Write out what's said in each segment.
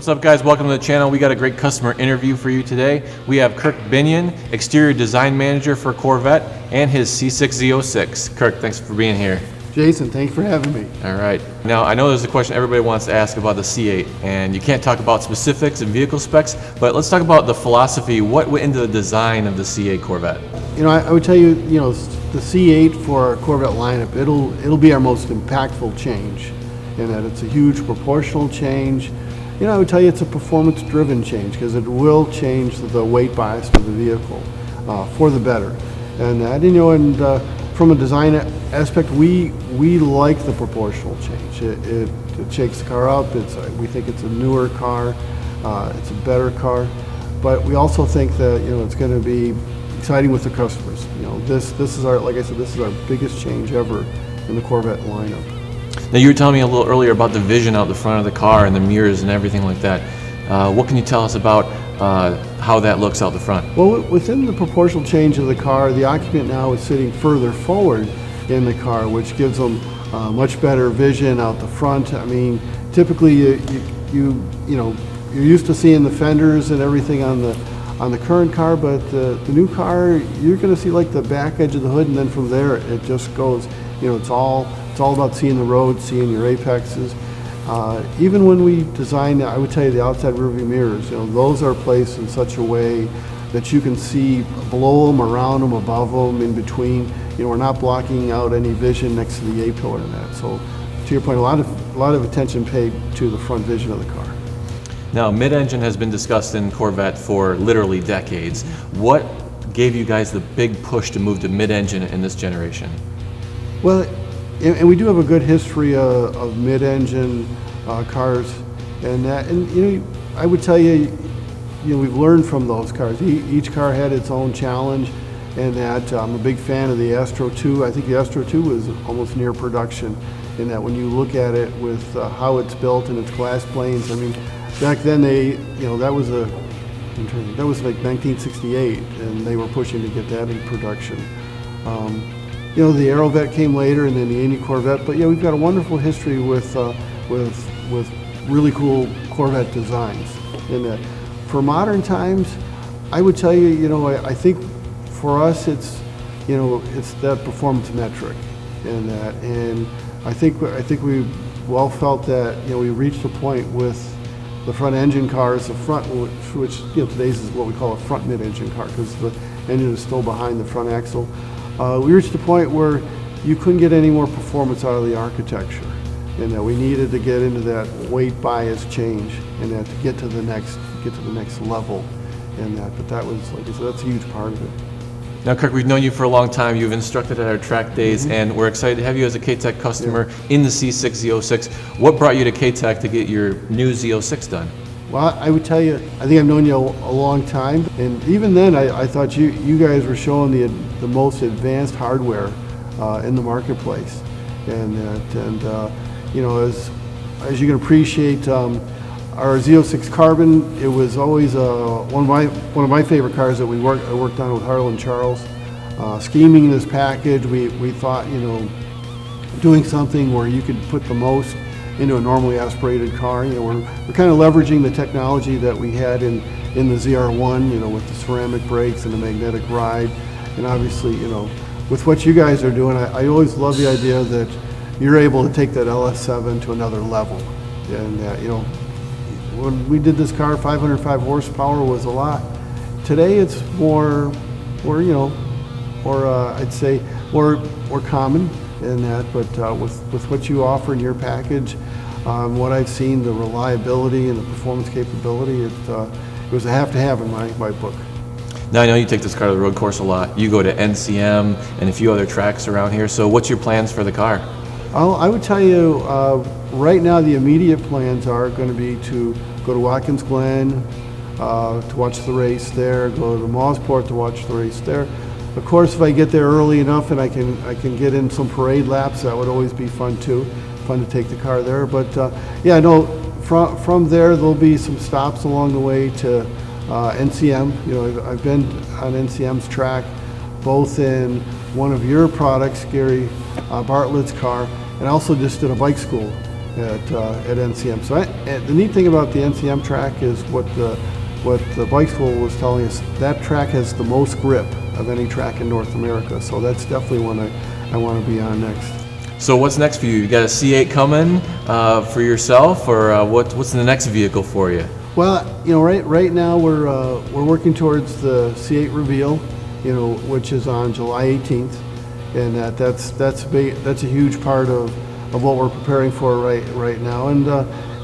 What's up, guys? Welcome to the channel. We got a great customer interview for you today. We have Kirk Bennion, Exterior Design Manager for Corvette, and his C6 Z06. Kirk, thanks for being here. Jason, thanks for having me. All right. Now, I know there's a question everybody wants to ask about the C8, and you can't talk about specifics and vehicle specs, but let's talk about the philosophy. What went into the design of the C8 Corvette? You know, I would tell you, the C8 for our Corvette lineup, it'll be our most impactful change in that it's a huge proportional change. You know, I would tell you it's a performance-driven change because it will change the weight bias of the vehicle for the better. And from a design aspect, we like the proportional change. It shakes the car up. We think it's a newer car. It's a better car, but we also think that it's going to be exciting with the customers. This is our, like I said, this is our biggest change ever in the Corvette lineup. Now, you were telling me a little earlier about the vision out the front of the car and the mirrors and everything like that. What can you tell us about how that looks out the front? Well, within the proportional change of the car, the occupant now is sitting further forward in the car, which gives them much better vision out the front. I mean, typically you're used to seeing the fenders and everything on the current car, but the new car, you're going to see like the back edge of the hood, and then from there it just goes. It's all about seeing the road, seeing your apexes. Even when we design, I would tell you, the outside rearview mirrors, those are placed in such a way that you can see below them, around them, above them, in between. We're not blocking out any vision next to the A-pillar in that. So, to your point, a lot of attention paid to the front vision of the car. Now, mid-engine has been discussed in Corvette for literally decades. What gave you guys the big push to move to mid-engine in this generation? Well, and we do have a good history of mid-engine cars, and I would tell you, we've learned from those cars. Each car had its own challenge, and that I'm a big fan of the Astro 2. I think the Astro 2 was almost near production, in that when you look at it with how it's built and its glass planes. I mean, back then that was like 1968, and they were pushing to get that in production. The Aerovette came later, and then the Indy Corvette. But we've got a wonderful history with really cool Corvette designs. In that, for modern times, I would tell you, I think for us it's that performance metric, and I think we well felt that we reached a point with the front engine cars, which today's is what we call a front mid-engine car because the engine is still behind the front axle. We reached a point where you couldn't get any more performance out of the architecture, and that we needed to get into that weight bias change, and that to get to the next level, but that was, like I said, that's a huge part of it. Now, Kirk, we've known you for a long time. You've instructed at our track days, and we're excited to have you as a Katech customer in the C6 Z06. What brought you to Katech to get your new Z06 done? Well, I would tell you, I think I've known you a long time, and even then I thought you guys were showing the most advanced hardware in the marketplace, and as you can appreciate, our Z06 Carbon, it was always one of my favorite cars that I worked on with Harlan Charles. Scheming this package, we thought doing something where you could put the most into a normally aspirated car. We're kind of leveraging the technology that we had in the ZR1, with the ceramic brakes and the magnetic ride, and obviously, with what you guys are doing, I always love the idea that you're able to take that LS7 to another level. And when we did this car, 505 horsepower was a lot. Today it's more I'd say more common in that, but with what you offer in your package, what I've seen, the reliability and the performance capability, it was a have-to-have in my book. Now, I know you take this car to the road course a lot. You go to NCM and a few other tracks around here. So what's your plans for the car? I would tell you, right now the immediate plans are going to be to go to Watkins Glen to watch the race there, go to Mossport to watch the race there. Of course, if I get there early enough and I can get in some parade laps, that would always be fun too. Fun to take the car there. But I know from there there'll be some stops along the way to NCM. I've been on NCM's track, both in one of your products, Gary Bartlett's car, and I also just did a bike school at NCM. So and the neat thing about the NCM track is what the bike school was telling us, that track has the most grip of any track in North America. So that's definitely one I want to be on next. So what's next for you? You got a C8 coming for yourself, or what's the next vehicle for you? Well, right now we're working towards the C8 reveal, which is on July 18th, and that's a huge part of what we're preparing for right now. And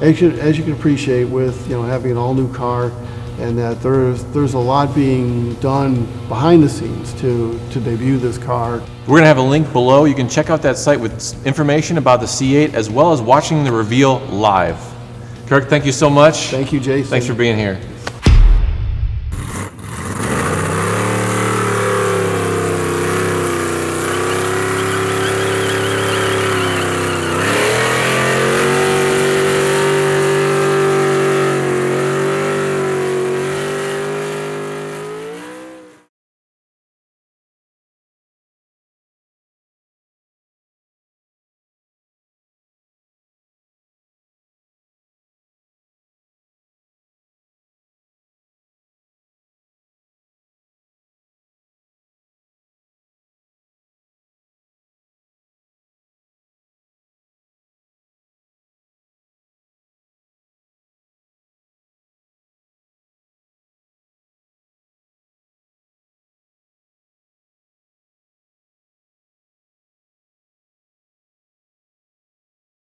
as you can appreciate, with having an all new car, and that there's a lot being done behind the scenes to debut this car. We're gonna have a link below. You can check out that site with information about the C8 as well as watching the reveal live. Kirk, thank you so much. Thank you, Jason. Thanks for being here.